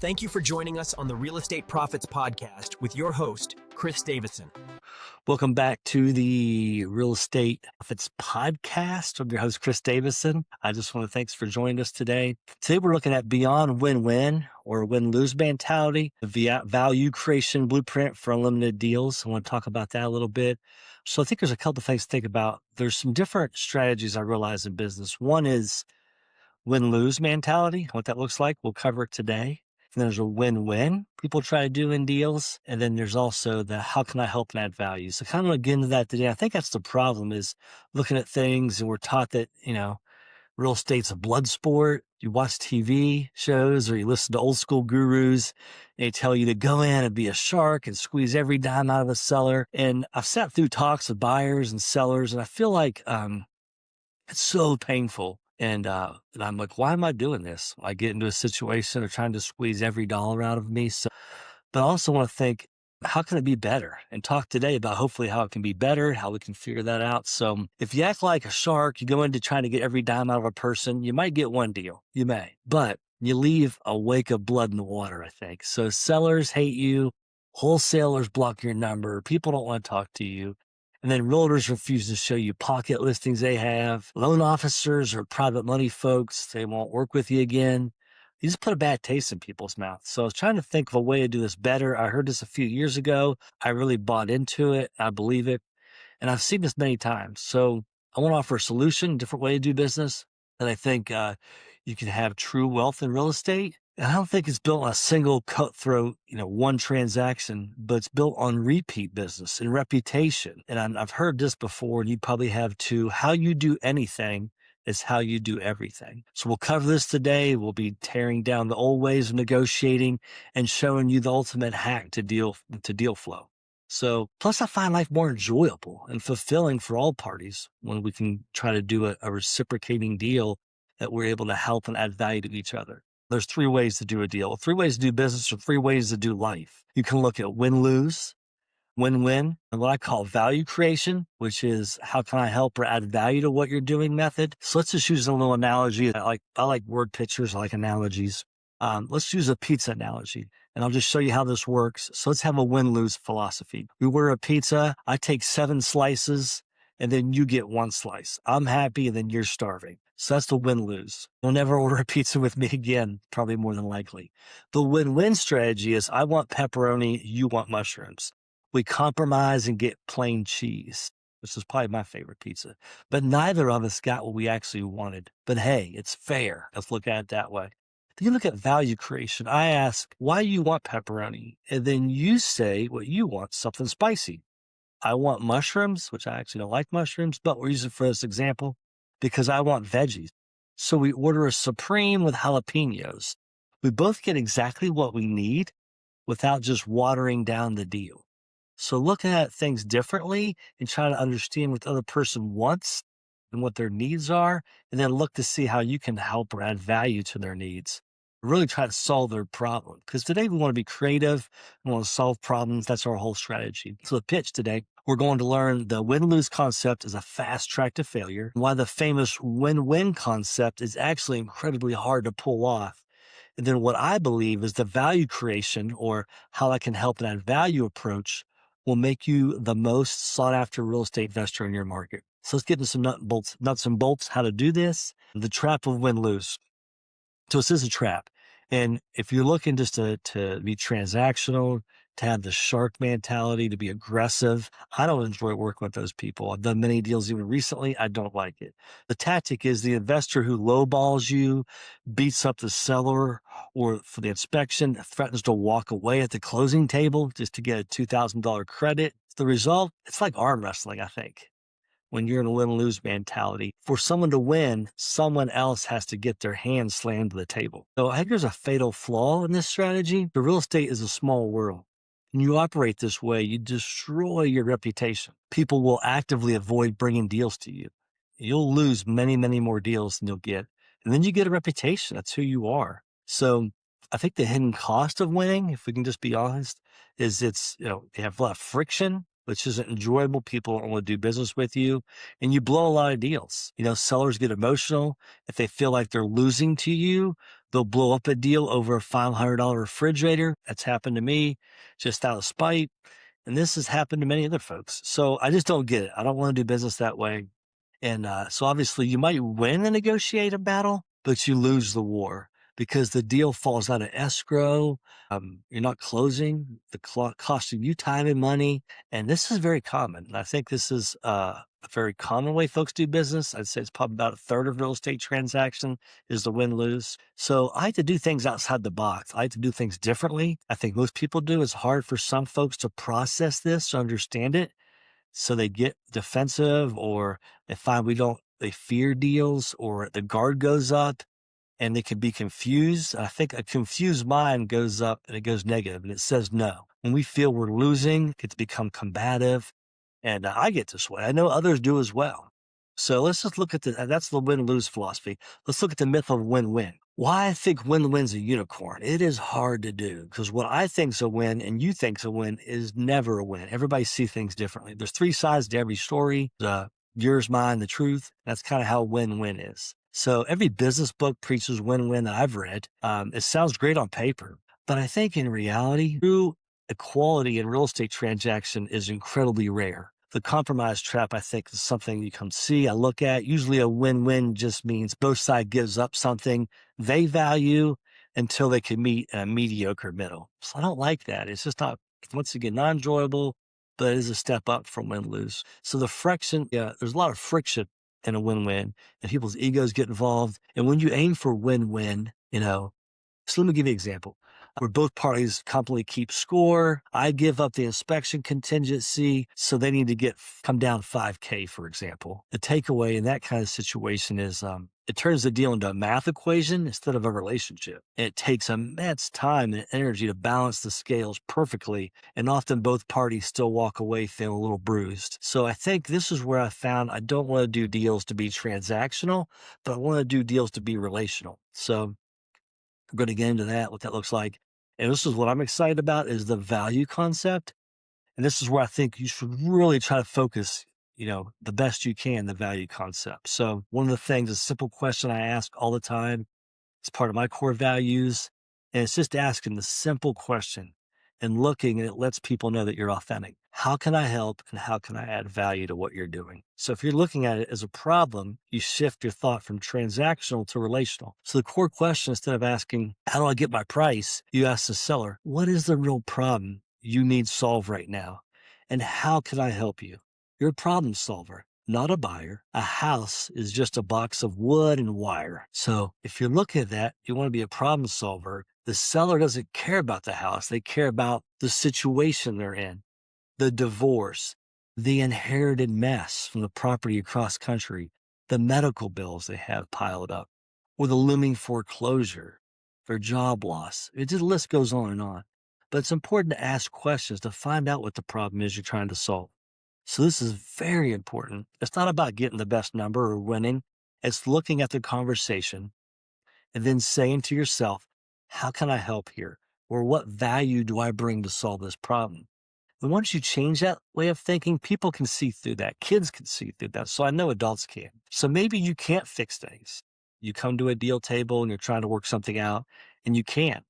Thank you for joining us on the Real Estate Profits Podcast with your host, Chris Davison. Welcome back to the Real Estate Profits Podcast. I'm your host, Chris Davison. I just want to thanks for joining us today. Today, we're looking at beyond win-win or win-lose mentality, the value creation blueprint for unlimited deals. I want to talk about that a little bit. So I think there's a couple of things to think about. There's some different strategies I realize in business. One is win-lose mentality, what that looks like. We'll cover it today. And there's a win-win people try to do in deals. And then there's also the how can I help and add value? So kind of get into that today. I think that's the problem is looking at things and we're taught that, real estate's a blood sport. You watch TV shows or you listen to old school gurus. They tell you to go in and be a shark and squeeze every dime out of a seller. And I've sat through talks with buyers and sellers, and I feel like it's so painful. And I'm like, why am I doing this? I get into a situation, they're trying to squeeze every dollar out of me. But I also want to think, how can it be better? And talk today about hopefully how it can be better, how we can figure that out. So if you act like a shark, you go into trying to get every dime out of a person, you might get one deal. You may, but you leave a wake of blood in the water, I think. So sellers hate you. Wholesalers block your number. People don't want to talk to you. And then realtors refuse to show you pocket listings they have. Loan officers or private money folks, they won't work with you again. You just put a bad taste in people's mouths. So I was trying to think of a way to do this better. I heard this a few years ago. I really bought into it. I believe it. And I've seen this many times. So I want to offer a solution, a different way to do business. And I think you can have true wealth in real estate. And I don't think it's built on a single cutthroat, one transaction, but it's built on repeat business and reputation. And I've heard this before, and you probably have too. How you do anything is how you do everything. So we'll cover this today. We'll be tearing down the old ways of negotiating and showing you the ultimate hack to deal flow. So plus I find life more enjoyable and fulfilling for all parties when we can try to do a reciprocating deal that we're able to help and add value to each other. There's 3 ways to do a deal, 3 ways to do business, or 3 ways to do life. You can look at win-lose, win-win, and what I call value creation, which is how can I help or add value to what you're doing method. So let's just use a little analogy. I like word pictures, I like analogies. Let's use a pizza analogy, and I'll just show you how this works. So let's have a win-lose philosophy. We order a pizza. I take 7 slices, and then you get 1 slice. I'm happy, and then you're starving. So that's the win-lose. You'll never order a pizza with me again, probably more than likely. The win-win strategy is I want pepperoni, you want mushrooms. We compromise and get plain cheese. This is probably my favorite pizza. But neither of us got what we actually wanted. But hey, it's fair. Let's look at it that way. If you look at value creation, I ask, why you want pepperoni? And then you say what you want, something spicy. I want mushrooms, which I actually don't like mushrooms, but we're using for this example because I want veggies. So we order a Supreme with jalapenos. We both get exactly what we need without just watering down the deal. So looking at things differently and trying to understand what the other person wants and what their needs are, and then look to see how you can help or add value to their needs. Really try to solve their problem. Because today we want to be creative. We want to solve problems. That's our whole strategy. So the pitch today, we're going to learn the win-lose concept is a fast track to failure. Why the famous win-win concept is actually incredibly hard to pull off. And then what I believe is the value creation or how I can help and add value approach will make you the most sought after real estate investor in your market. So let's get into some nuts and bolts, how to do this. The trap of win-lose. So this is a trap. And if you're looking just to be transactional, to have the shark mentality, to be aggressive, I don't enjoy working with those people. I've done many deals even recently. I don't like it. The tactic is the investor who lowballs you, beats up the seller, or for the inspection, threatens to walk away at the closing table just to get a $2,000 credit. The result, it's like arm wrestling, I think. When you're in a win-lose mentality, for someone to win, someone else has to get their hand slammed to the table. So I think there's a fatal flaw in this strategy. The real estate is a small world. When you operate this way, you destroy your reputation. People will actively avoid bringing deals to you. You'll lose many, many more deals than you'll get. And then you get a reputation. That's who you are. So I think the hidden cost of winning, if we can just be honest, is you have a lot of friction, which isn't enjoyable. People don't want to do business with you, and you blow a lot of deals. Sellers get emotional. If they feel like they're losing to you, They'll blow up a deal over a $500 refrigerator. That's happened to me just out of spite. And this has happened to many other folks. So I just don't get it. I don't want to do business that way. And so obviously you might win a negotiated battle, but you lose the war because the deal falls out of escrow. You're not closing, costing you time and money. And this is very common. And I think this is a very common way folks do business. I'd say it's probably about a third of real estate transaction is the win-lose. So I like to do things outside the box. I like to do things differently. I think most people do. It's hard for some folks to process this, to understand it. So they get defensive or they find they fear deals or the guard goes up and they can be confused. I think a confused mind goes up and it goes negative and it says no. When we feel we're losing, it's become combative. And I get this way. I know others do as well. So let's just look at that's the win-lose philosophy. Let's look at the myth of win-win. Why I think win-win's a unicorn. It is hard to do because what I think's a win and you think's a win is never a win. Everybody sees things differently. There's three sides to every story. Yours, mine, the truth. That's kind of how win-win is. So every business book preaches win-win that I've read. It sounds great on paper, but I think in reality, true equality in real estate transaction is incredibly rare. The compromise trap, I think, is something you come see, I look at. Usually a win-win just means both sides gives up something they value until they can meet a mediocre middle. So I don't like that. It's just not, once again, not enjoyable, but it is a step up from win-lose. So the friction, there's a lot of friction in a win-win and people's egos get involved. And when you aim for win-win, so let me give you an example where both parties completely keep score. I give up the inspection contingency, so they need to come down $5K, for example. The takeaway in that kind of situation is it turns the deal into a math equation instead of a relationship. And it takes immense time and energy to balance the scales perfectly, and often both parties still walk away feeling a little bruised. So I think this is where I found I don't want to do deals to be transactional, but I want to do deals to be relational. So I'm going to get into that, what that looks like. And this is what I'm excited about is the value concept. And this is where I think you should really try to focus, the best you can, the value concept. So one of the things, a simple question I ask all the time, it's part of my core values. And it's just asking the simple question and looking, and it lets people know that you're authentic. How can I help and how can I add value to what you're doing? So if you're looking at it as a problem, you shift your thought from transactional to relational. So the core question, instead of asking, how do I get my price? You ask the seller, what is the real problem you need solved right now? And how can I help you? You're a problem solver, not a buyer. A house is just a box of wood and wire. So if you're looking at that, you want to be a problem solver. The seller doesn't care about the house. They care about the situation they're in, the divorce, the inherited mess from the property across country, the medical bills they have piled up, or the looming foreclosure, their job loss. The list goes on and on. But it's important to ask questions to find out what the problem is you're trying to solve. So this is very important. It's not about getting the best number or winning. It's looking at the conversation and then saying to yourself, how can I help here? Or what value do I bring to solve this problem? And once you change that way of thinking, people can see through that. Kids can see through that. So I know adults can. So maybe you can't fix things. You come to a deal table and you're trying to work something out and you can't.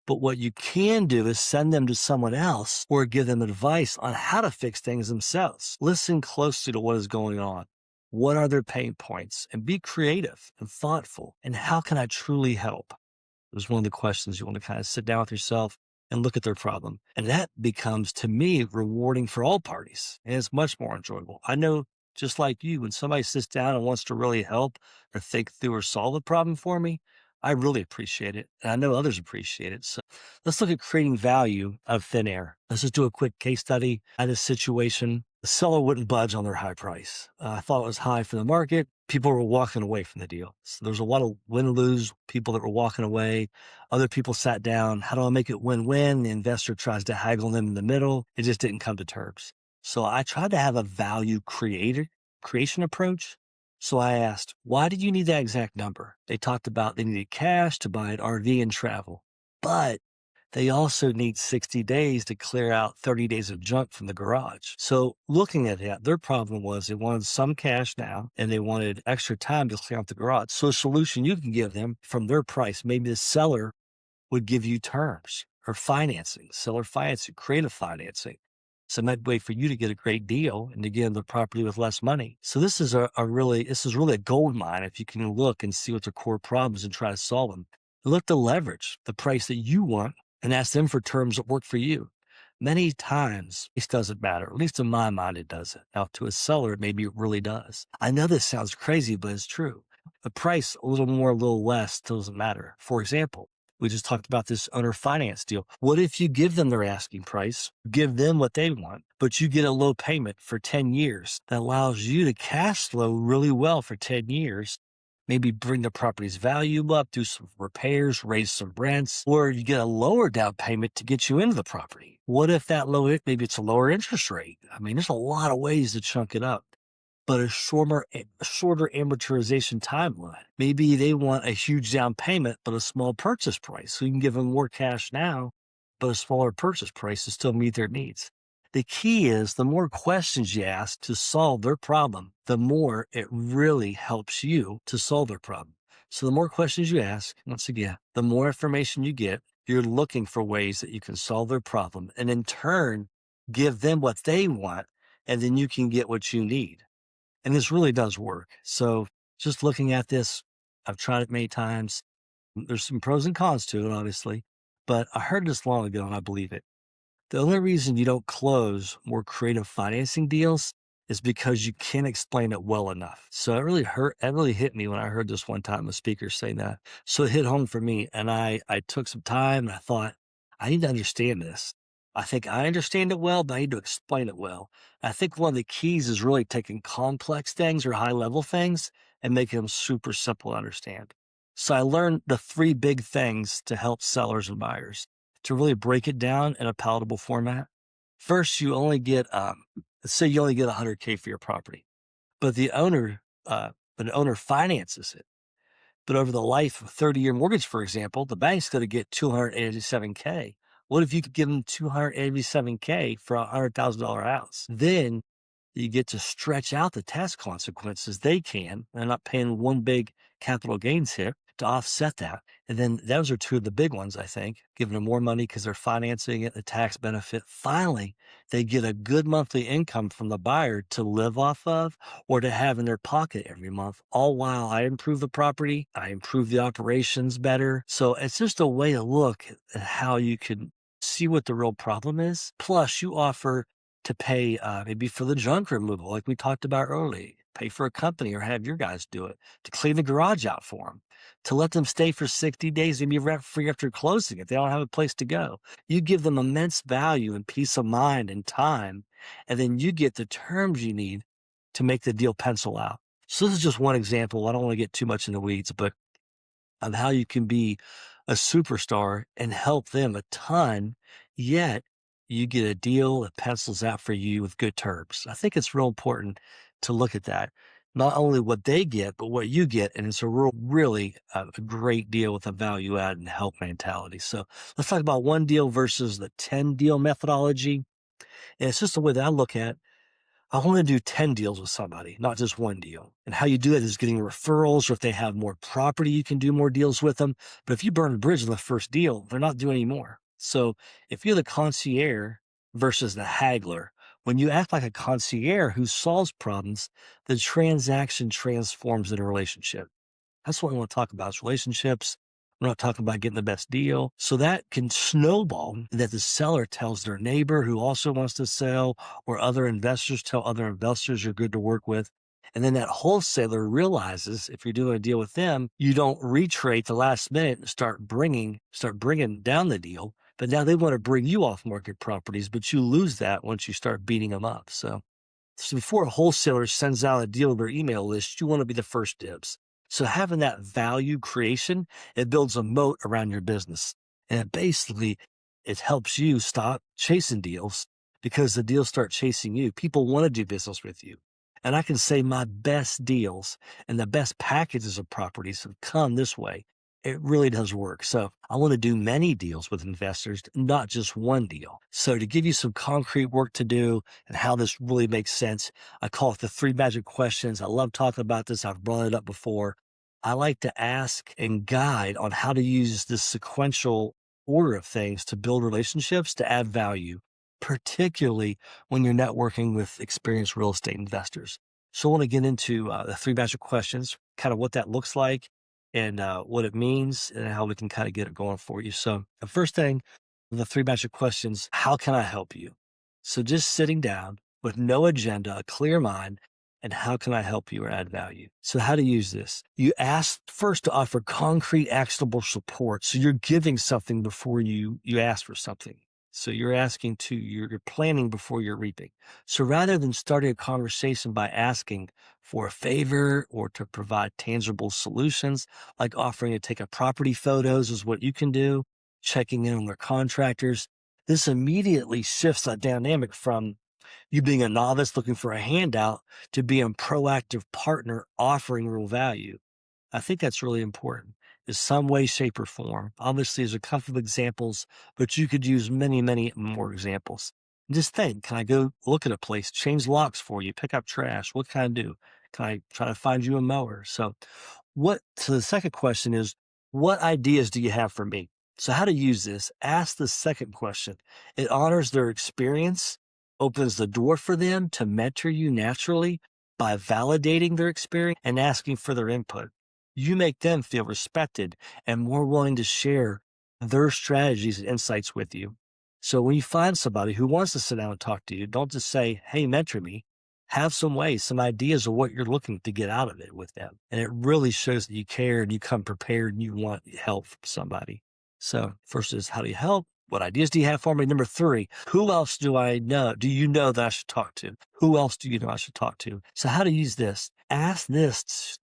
But what you can do is send them to someone else or give them advice on how to fix things themselves. Listen closely to what is going on. What are their pain points? And be creative and thoughtful. And how can I truly help? Is one of the questions you want to kind of sit down with yourself and look at their problem. And that becomes, to me, rewarding for all parties. And it's much more enjoyable. I know, just like you, when somebody sits down and wants to really help or think through or solve a problem for me, I really appreciate it. And I know others appreciate it. So let's look at creating value out of thin air. Let's just do a quick case study. I had a situation. The seller wouldn't budge on their high price. I thought it was high for the market. People were walking away from the deal. So there's a lot of win-lose people that were walking away. Other people sat down. How do I make it win-win? The investor tries to haggle them in the middle. It just didn't come to terms. So I tried to have a value creation approach. So I asked, why did you need that exact number? They talked about they needed cash to buy an RV and travel. But They also need 60 days to clear out 30 days of junk from the garage. So looking at that, their problem was they wanted some cash now and they wanted extra time to clear out the garage. So a solution you can give them from their price, maybe the seller would give you terms or financing, seller financing, creative financing. So it might be a way for you to get a great deal and to get the property with less money. So this is this is really a gold mine if you can look and see what the core problems and try to solve them. Look to leverage the price that you want and ask them for terms that work for you. Many times, this doesn't matter. At least in my mind, it doesn't. Now, to a seller, maybe it really does. I know this sounds crazy, but it's true. The price, a little more, a little less, doesn't matter. For example, we just talked about this owner finance deal. What if you give them their asking price, give them what they want, but you get a low payment for 10 years that allows you to cash flow really well for 10 years, maybe bring the property's value up, do some repairs, raise some rents, or you get a lower down payment to get you into the property. What if maybe it's a lower interest rate? I mean, there's a lot of ways to chunk it up, but a shorter amortization timeline. Maybe they want a huge down payment, but a small purchase price. So you can give them more cash now, but a smaller purchase price to still meet their needs. The key is the more questions you ask to solve their problem, the more it really helps you to solve their problem. So the more questions you ask, once again, the more information you get, you're looking for ways that you can solve their problem and in turn, give them what they want, and then you can get what you need. And this really does work. So just looking at this, I've tried it many times. There's some pros and cons to it, obviously, but I heard this long ago and I believe it. The only reason you don't close more creative financing deals is because you can't explain it well enough. So it really hit me when I heard this one time a speaker say that. So it hit home for me. And I took some time and I thought, I need to understand this. I think I understand it well, but I need to explain it well. I think one of the keys is really taking complex things or high level things and making them super simple to understand. So I learned the three big things to help sellers and buyers to really break it down in a palatable format. First, let's say you only get 100K for your property, but the owner finances it. But over the life of a 30-year mortgage, for example, the bank's going to get 287K. What if you could give them 287K for a $100,000 house? Then you get to stretch out the tax consequences they can. They're not paying one big capital gains hit to offset that. And then those are two of the big ones, I think, giving them more money because they're financing it, the tax benefit. Finally, they get a good monthly income from the buyer to live off of or to have in their pocket every month, all while I improve the property, I improve the operations better. So it's just a way to look at how you can see what the real problem is. Plus, you offer to pay maybe for the junk removal, like we talked about earlier, pay for a company or have your guys do it, to clean the garage out for them, to let them stay for 60 days and be rent free after closing if they don't have a place to go. You give them immense value and peace of mind and time, and then you get the terms you need to make the deal pencil out. So this is just one example. I don't want to get too much in the weeds, but of how you can be a superstar and help them a ton, yet you get a deal that pencils out for you with good terms. I think it's real important to look at that. Not only what they get, but what you get. And it's really a great deal with a value add and help mentality. So let's talk about one deal versus the 10 deal methodology. And it's just the way that I look at I want to do 10 deals with somebody, not just one deal. And how you do it is getting referrals, or if they have more property, you can do more deals with them. But if you burn a bridge on the first deal, they're not doing any more. So if you're the concierge versus the haggler, when you act like a concierge who solves problems, the transaction transforms into a relationship. That's what we want to talk about is relationships. We're not talking about getting the best deal. So that can snowball that the seller tells their neighbor who also wants to sell, or other investors tell other investors you're good to work with. And then that wholesaler realizes if you're doing a deal with them, you don't retrade the last minute and start bringing down the deal. But now they want to bring you off market properties, but you lose that once you start beating them up. So before a wholesaler sends out a deal to their email list, you want to be the first dibs. So having that value creation, it builds a moat around your business. And it helps you stop chasing deals because the deals start chasing you. People want to do business with you. And I can say my best deals and the best packages of properties have come this way. It really does work. So I want to do many deals with investors, not just one deal. So to give you some concrete work to do and how this really makes sense, I call it the three magic questions. I love talking about this. I've brought it up before. I like to ask and guide on how to use this sequential order of things to build relationships, to add value, particularly when you're networking with experienced real estate investors. So I want to get into the three magic questions, kind of what that looks like and what it means and how we can kind of get it going for you. So the first thing, the three magic questions, how can I help you? So just sitting down with no agenda, a clear mind, and how can I help you or add value? So how to use this? You ask first to offer concrete, actionable support. So you're giving something before you ask for something. So you're planning before you're reaping. So rather than starting a conversation by asking for a favor or to provide tangible solutions, like offering to take a property photos is what you can do, checking in on their contractors. This immediately shifts that dynamic from you being a novice looking for a handout to being a proactive partner offering real value. I think that's really important in some way, shape, or form. Obviously, there's a couple of examples, but you could use many, many more examples. Just think, can I go look at a place, change locks for you, pick up trash? What can I do? Can I try to find you a mower? So the second question is, what ideas do you have for me? So how to use this? Ask the second question. It honors their experience, opens the door for them to mentor you naturally by validating their experience and asking for their input. You make them feel respected and more willing to share their strategies and insights with you. So when you find somebody who wants to sit down and talk to you, don't just say, hey, mentor me. Have some ways, some ideas of what you're looking to get out of it with them. And it really shows that you care and you come prepared and you want help from somebody. So first is, how do you help? What ideas do you have for me? Number three, who else do I know? Do you know that I should talk to? Who else do you know I should talk to? So how to use this? Ask this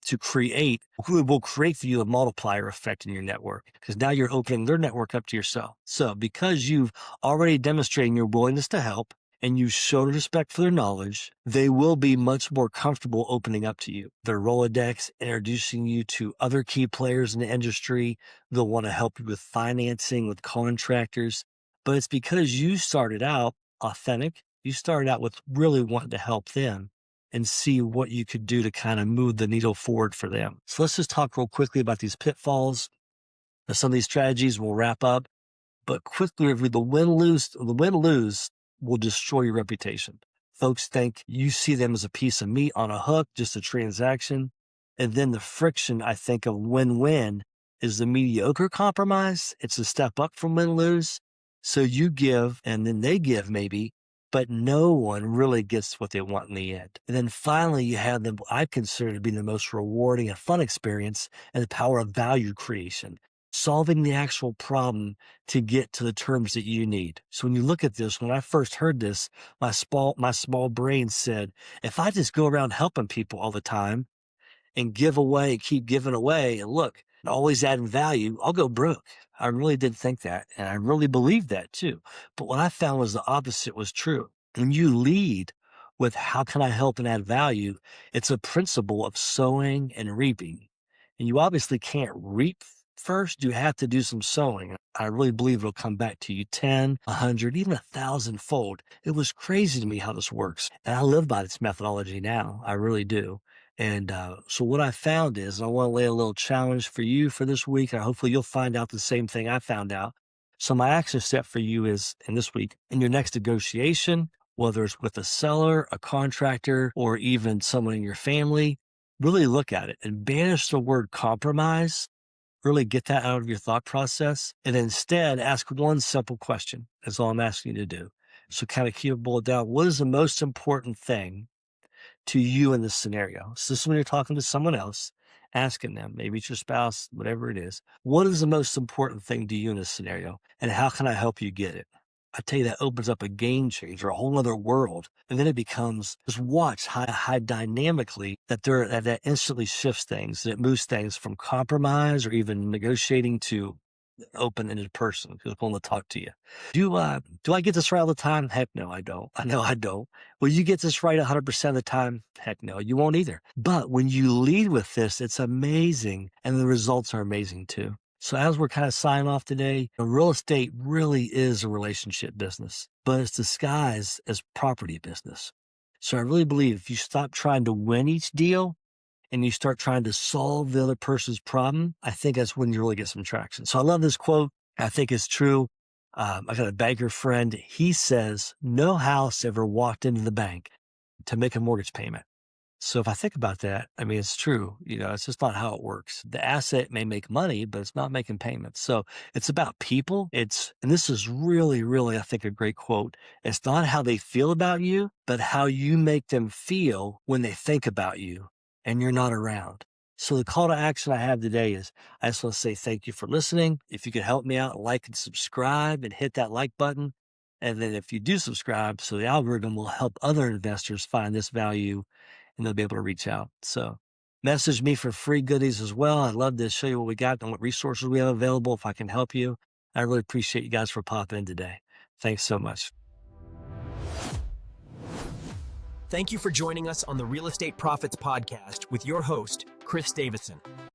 to create, who will create for you a multiplier effect in your network, because now you're opening their network up to yourself. So because you've already demonstrated your willingness to help and you've shown respect for their knowledge, they will be much more comfortable opening up to you. Their Rolodex, introducing you to other key players in the industry. They'll want to help you with financing, with contractors. But it's because you started out authentic. You started out with really wanting to help them and see what you could do to kind of move the needle forward for them. So let's just talk real quickly about these pitfalls. Some of these strategies will wrap up, but quickly review the win-lose will destroy your reputation. Folks think you see them as a piece of meat on a hook, just a transaction. And then the friction, I think, of win-win is the mediocre compromise. It's a step up from win-lose. So you give and then they give maybe, but no one really gets what they want in the end. And then finally, you have what I consider to be the most rewarding and fun experience and the power of value creation, solving the actual problem to get to the terms that you need. So when you look at this, when I first heard this, my small brain said, if I just go around helping people all the time and give away, keep giving away, and look, always adding value, I'll go broke. I really did think that, and I really believed that too. But what I found was the opposite was true. When you lead with how can I help and add value, it's a principle of sowing and reaping. And you obviously can't reap first. You have to do some sowing. I really believe it'll come back to you 10, 100, even 1,000 fold. It was crazy to me how this works. And I live by this methodology now. I really do. And so what I found is, and I want to lay a little challenge for you for this week, and hopefully you'll find out the same thing I found out. So my action step for you is, in this week, in your next negotiation, whether it's with a seller, a contractor, or even someone in your family, really look at it and banish the word compromise. Really get that out of your thought process, and instead ask one simple question. That's all I'm asking you to do. So kind of keep it boiled down. What is the most important thing to you in this scenario? So this is when you're talking to someone else, asking them, maybe it's your spouse, whatever it is, what is the most important thing to you in this scenario? And how can I help you get it? I tell you, that opens up a game changer, a whole other world. And then it becomes, just watch how dynamically that instantly shifts things, that it moves things from compromise or even negotiating to open-ended person who's willing to talk to you. Do I get this right all the time? Heck no, I don't. I know I don't. Will you get this right 100% of the time? Heck no, you won't either. But when you lead with this, it's amazing, and the results are amazing too. So as we're kind of signing off today, real estate really is a relationship business, but it's disguised as property business. So I really believe if you stop trying to win each deal and you start trying to solve the other person's problem, I think that's when you really get some traction. So I love this quote. I think it's true. I got a banker friend. He says, no house ever walked into the bank to make a mortgage payment. So if I think about that, I mean, it's true. It's just not how it works. The asset may make money, but it's not making payments. So it's about people. And this is really, really, I think, a great quote. It's not how they feel about you, but how you make them feel when they think about you and you're not around. So the call to action I have today is I just want to say thank you for listening. If you could help me out, like and subscribe and hit that like button. And then if you do subscribe, so the algorithm will help other investors find this value and they'll be able to reach out. So message me for free goodies as well. I'd love to show you what we got and what resources we have available if I can help you. I really appreciate you guys for popping in today. Thanks so much. Thank you for joining us on the Real Estate Profits Podcast with your host, Chris Davison.